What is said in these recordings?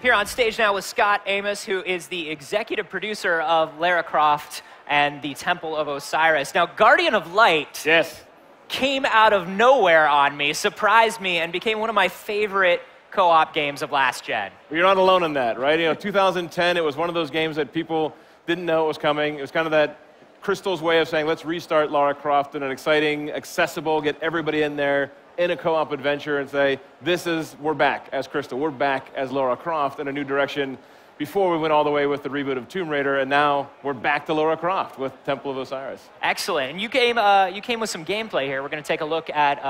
Here on stage now with Scott Amos, who is the executive producer of Lara Croft and the Temple of Osiris. Now, Guardian of Light came out of nowhere on me, surprised me, and became one of my favorite co-op games of last gen. Well, you're not alone in that, right? You know, 2010, it was one of those games that people didn't know it was coming. It was kind of that Crystal's way of saying, let's restart Lara Croft in an exciting, accessible, get everybody in there in a co-op adventure and say, we're back as Crystal. We're back as Lara Croft in a new direction. Before we went all the way with the reboot of Tomb Raider, and now we're back to Lara Croft with Temple of Osiris. Excellent. And you came with some gameplay here. We're going to take a look at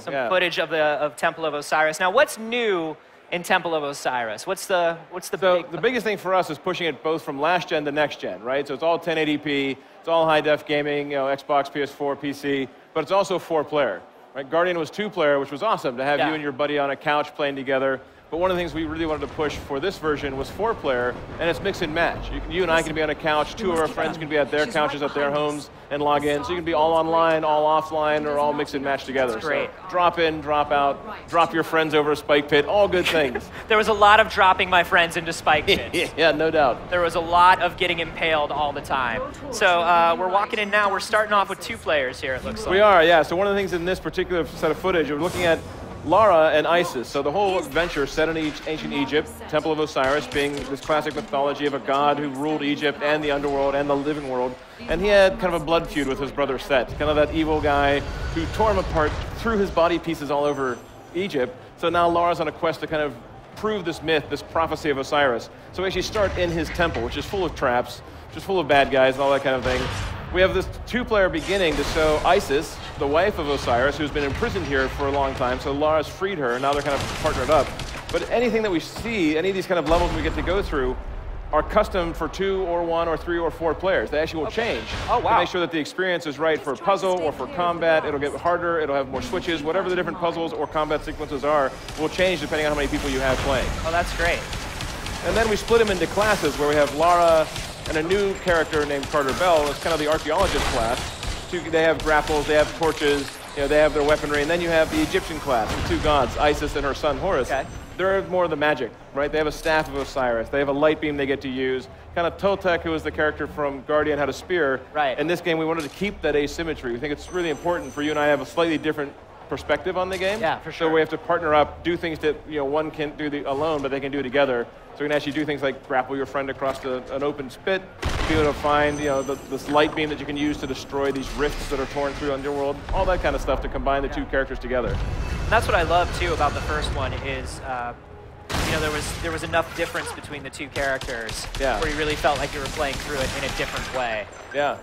some footage of Temple of Osiris. Now, what's new in Temple of Osiris? What's the the biggest thing for us is pushing it both from last gen to next gen, right? So it's all 1080p, it's all high def gaming, you know, Xbox, PS4, PC, but it's also 4-player. Right? Guardian was 2-player, which was awesome to have you and your buddy on a couch playing together. But one of the things we really wanted to push for this version was 4-player, and it's mix and match. You and I can be on a couch, 2 of our friends can be at their couches at their homes and log in. So you can be all online, all offline, or all mix and match together. That's great. So drop in, drop out, drop your friends over a spike pit, all good things. There was a lot of dropping my friends into spike pits. Yeah, no doubt. There was a lot of getting impaled all the time. So we're walking in now. We're starting off with 2 players here, it looks like. We are, yeah. So one of the things in this particular set of footage, we're looking at Lara and Isis. So the whole adventure set in ancient Egypt, Temple of Osiris being this classic mythology of a god who ruled Egypt and the underworld and the living world. And he had kind of a blood feud with his brother Set, kind of that evil guy who tore him apart, threw his body pieces all over Egypt. So now Lara's on a quest to kind of prove this myth, this prophecy of Osiris. So we actually start in his temple, which is full of traps, which is full of bad guys and all that kind of thing. We have this 2-player beginning to show Isis, the wife of Osiris, who's been imprisoned here for a long time, so Lara's freed her, and now they're kind of partnered up. But anything that we see, any of these kind of levels we get to go through, are custom for 2 or 1 or 3 or 4 players. They actually will change to make sure that the experience is right for puzzle or for combat. It'll get harder, it'll have more switches, whatever the different puzzles or combat sequences are will change depending on how many people you have playing. Oh, that's great. And then we split them into classes where we have Lara and a new character named Carter Bell. It's kind of the archaeologist class. They have grapples, they have torches, you know, they have their weaponry, and then you have the Egyptian class, the 2 gods, Isis and her son Horus. Okay. They're more the magic, right? They have a staff of Osiris. They have a light beam they get to use. Kind of Toltec, who was the character from Guardian, had a spear. Right. In this game, we wanted to keep that asymmetry. We think it's really important for you and I to have a slightly different perspective on the game. Yeah, for sure. So we have to partner up, do things that one can't do alone, but they can do together. So we can actually do things like grapple your friend across an open spit, be able to find this light beam that you can use to destroy these rifts that are torn through underworld, all that kind of stuff to combine the 2 characters together. And that's what I love too about the first one is, there was enough difference between the 2 characters where you really felt like you were playing through it in a different way. Yeah.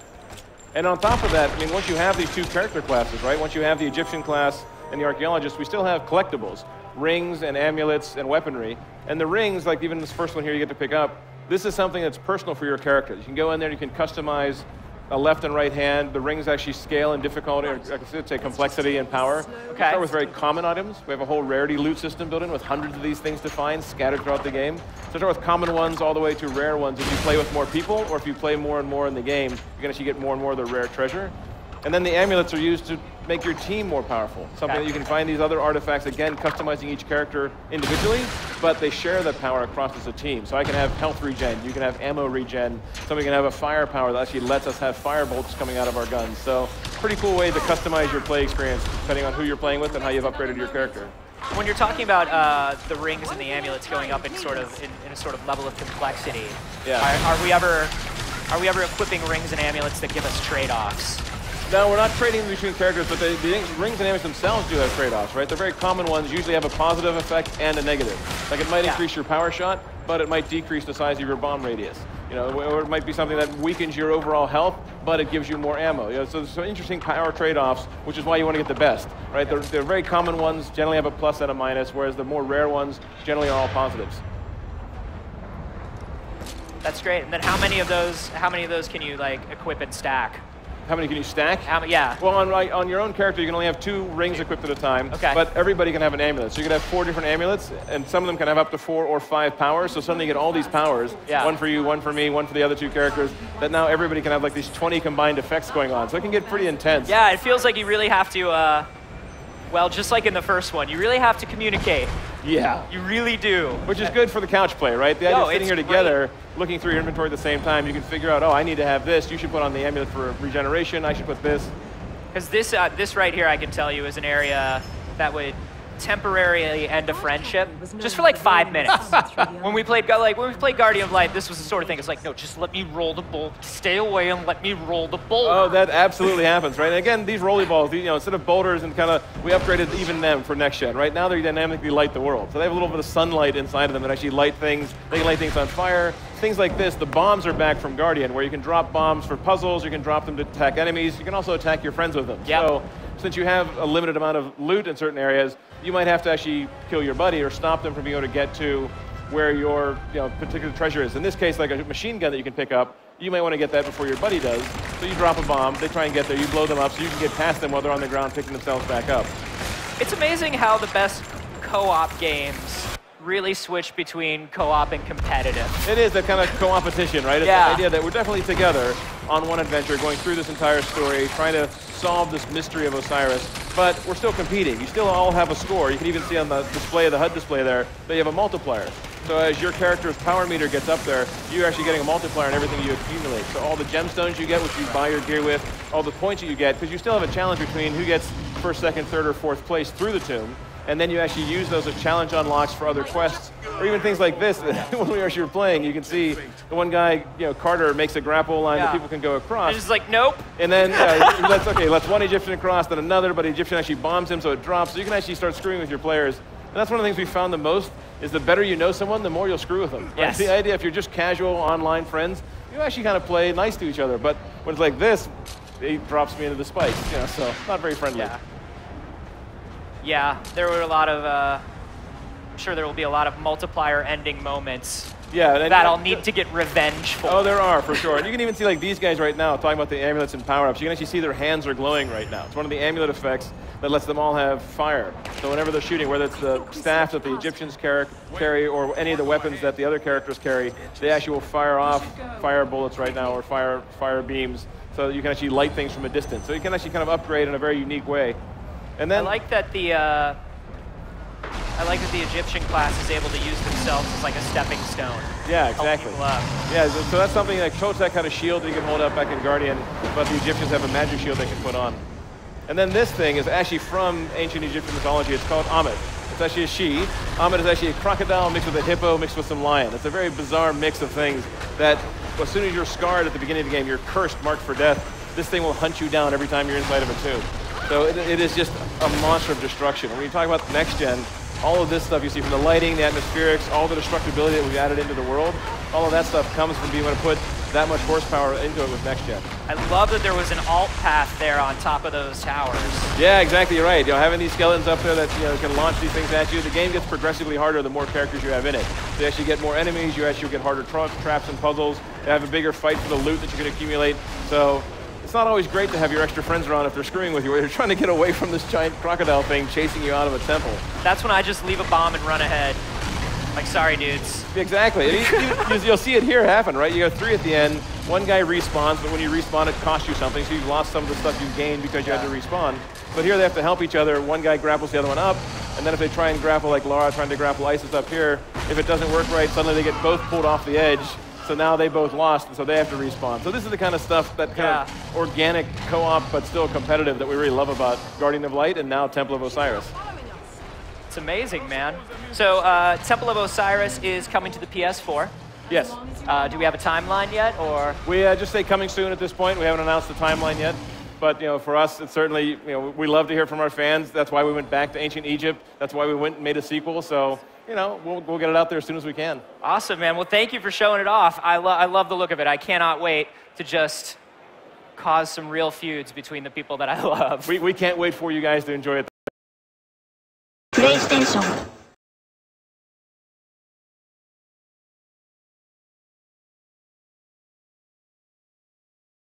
And on top of that, I mean, once you have these 2 character classes, right? Once you have the Egyptian class and the archaeologist, we still have collectibles, rings and amulets and weaponry. And the rings, like even this first one here you get to pick up, this is something that's personal for your character. You can go in there and you can customize a left and right hand. The rings actually scale in difficulty, or I should say complexity and power. We start with very common items. We have a whole rarity loot system built in with hundreds of these things to find scattered throughout the game. So start with common ones all the way to rare ones. If you play with more people, or if you play more and more in the game, you can actually get more and more of the rare treasure. And then the amulets are used to make your team more powerful. Something that you can find these other artifacts, again, customizing each character individually, but they share that power across as a team. So I can have health regen, you can have ammo regen, somebody can have a firepower that actually lets us have fire bolts coming out of our guns. So pretty cool way to customize your play experience depending on who you're playing with and how you've upgraded your character. When you're talking about the rings and the amulets going up in a sort of level of complexity, are we ever equipping rings and amulets that give us trade-offs? No, we're not trading between characters, but the rings and amulets themselves do have trade-offs, right? The very common ones usually have a positive effect and a negative. Like it might increase your power shot, but it might decrease the size of your bomb radius. Or it might be something that weakens your overall health, but it gives you more ammo. So there's some interesting power trade-offs, which is why you want to get the best, right? The very common ones generally have a plus and a minus, whereas the more rare ones generally are all positives. That's great. And then how many of those can you equip and stack? How many can you stack? Yeah. Well, on your own character, you can only have 2 rings equipped at a time. Okay. But everybody can have an amulet. So you can have 4 different amulets, and some of them can have up to 4 or 5 powers. So suddenly you get all these powers. Yeah. One for you, one for me, one for the other 2 characters. That now everybody can have like these 20 combined effects going on. So it can get pretty intense. Yeah, it feels like you really have to, well, just like in the first one, you really have to communicate Yeah. You really do. Which is good for the couch play, right? The idea of sitting here together, looking through your inventory at the same time, you can figure out, oh, I need to have this. You should put on the amulet for regeneration. I should put this. Because this right here, I can tell you, is an area that would temporarily end a friendship just for like 5 minutes. when we played Guardian of Light, this was the sort of thing. It's like, no, just let me roll the bolt. Stay away and let me roll the bolt. Oh, that absolutely happens, right? And again, these rolly balls, instead of boulders and we upgraded even them for next gen. Right now, they dynamically light the world. So they have a little bit of sunlight inside of them that actually light things. They can light things on fire. Things like this, the bombs are back from Guardian, where you can drop bombs for puzzles. You can drop them to attack enemies. You can also attack your friends with them. Yep. So since you have a limited amount of loot in certain areas, you might have to actually kill your buddy or stop them from being able to get to where your particular treasure is. In this case, like a machine gun that you can pick up, you might want to get that before your buddy does. So you drop a bomb, they try and get there, you blow them up so you can get past them while they're on the ground picking themselves back up. It's amazing how the best co-op games really switch between co-op and competitive. It is that kind of co-opetition, right? It's the idea that we're definitely together on one adventure, going through this entire story, trying to solve this mystery of Osiris, but we're still competing. You still all have a score. You can even see on the display, the HUD display there, that you have a multiplier. So as your character's power meter gets up there, you're actually getting a multiplier on everything you accumulate. So all the gemstones you get, which you buy your gear with, all the points that you get, because you still have a challenge between who gets first, second, third, or fourth place through the tomb, and then you actually use those as challenge unlocks for other quests, or even things like this. When we actually were playing, you can see the one guy, Carter, makes a grapple line that people can go across. And it's like, nope. And then, let's one Egyptian across, then another, but the Egyptian actually bombs him, so it drops. So you can actually start screwing with your players. And that's one of the things we found the most, is the better you know someone, the more you'll screw with them. Right? Yes. The idea, if you're just casual online friends, you actually kind of play nice to each other. But when it's like this, it drops me into the spikes, so not very friendly. Yeah, there were a lot of, I'm sure there will be a lot of multiplier ending moments that I'll need to get revenge for. Oh, there are, for sure. And you can even see like these guys right now, talking about the amulets and power-ups, you can actually see their hands are glowing right now. It's one of the amulet effects that lets them all have fire. So whenever they're shooting, whether it's the staff that the Egyptians carry or any of the weapons that the other characters carry, they actually will fire off fire bullets right now, or fire beams, so that you can actually light things from a distance. So you can actually kind of upgrade in a very unique way. And then I like that the Egyptian class is able to use themselves as like a stepping stone. Yeah, exactly. Yeah, so that's something like Kotek had a shield that you can hold up back in Guardian, but the Egyptians have a magic shield they can put on. And then this thing is actually from ancient Egyptian mythology. It's called Amet. It's actually a she. Amet is actually a crocodile mixed with a hippo mixed with some lion. It's a very bizarre mix of things that as soon as you're scarred at the beginning of the game, you're cursed, marked for death, this thing will hunt you down every time you're inside of a tomb. So it is just a monster of destruction. When you talk about next gen, all of this stuff you see from the lighting, the atmospherics, all the destructibility that we've added into the world, all of that stuff comes from being able to put that much horsepower into it with next gen. I love that there was an alt path there on top of those towers. Yeah, exactly right. Having these skeletons up there that can launch these things at you, the game gets progressively harder the more characters you have in it. So you actually get more enemies, you actually get harder traps and puzzles, you have a bigger fight for the loot that you can accumulate. So it's not always great to have your extra friends around if they're screwing with you, or you're trying to get away from this giant crocodile thing chasing you out of a temple. That's when I just leave a bomb and run ahead. Like, sorry, dudes. Exactly. You'll see it here happen, right? You have 3 at the end. One guy respawns, but when you respawn, it costs you something, so you've lost some of the stuff you gained because you had to respawn. But here they have to help each other. One guy grapples the other one up, and then if they try and grapple, like Lara trying to grapple Isis up here, if it doesn't work right, suddenly they get both pulled off the edge. So now they both lost, and so they have to respawn. So this is the kind of stuff, that kind of organic co-op, but still competitive, that we really love about Guardian of Light and now Temple of Osiris. It's amazing, man. So Temple of Osiris is coming to the PS4. Yes. Do we have a timeline yet, or? We just say coming soon at this point. We haven't announced the timeline yet. But for us, it's certainly, we love to hear from our fans. That's why we went back to ancient Egypt. That's why we went and made a sequel. So we'll get it out there as soon as we can. Awesome, man. Well, thank you for showing it off. I love the look of it. I cannot wait to just cause some real feuds between the people that I love. We can't wait for you guys to enjoy it. PlayStation